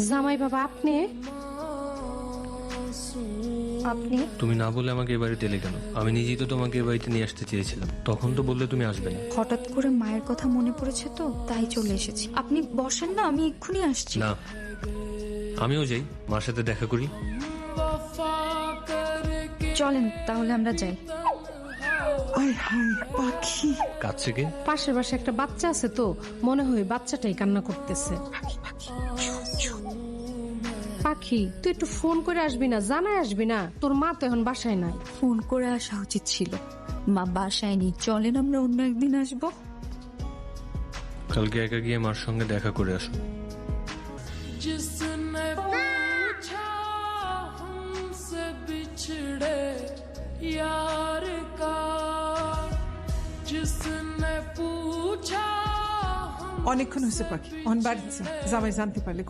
জামাই বাবা আপনি? আপনি তুমি না বলে আমাকে এ বাড়িতে এলে কেন? আমি নিজেই তো তোমাকে এ বাড়িতে নিয়ে আসতে চেয়েছিলাম, তখন তো বললে তুমি আসবে না। হঠাৎ করে মায়ের কথা মনে পড়েছে তো তাই চলে এসেছি। আপনি বসেন না, আমি এক্ষুনি আসছি। না, আমিও যাই, মার সাথে দেখা করি। চলেন তাহলে আমরা যাই। আয় হায় পাখি, কাছে কে? পাশের বাসায় একটা বাচ্চা আছে তো, মনে হয় বাচ্চাটাই কান্না করতেছে। পাখি, তুই একটু ফোন করে আসবি না, জানাই আসবি না? তোর মা তো এখন বাসায় নাই। ফোন করে আসা উচিত ছিল, মা বাসায় নেই। চলেন আমরা অন্য একদিন আসবো। কালকে একা গিয়ে মার সঙ্গে দেখা করে আসো। जिसने पूछा हमसे बिछड़े यार का, जिसने पूछा অনেকক্ষণ হয়েছে পাখি, অন বাড়িতে জামাই জানতে পারলে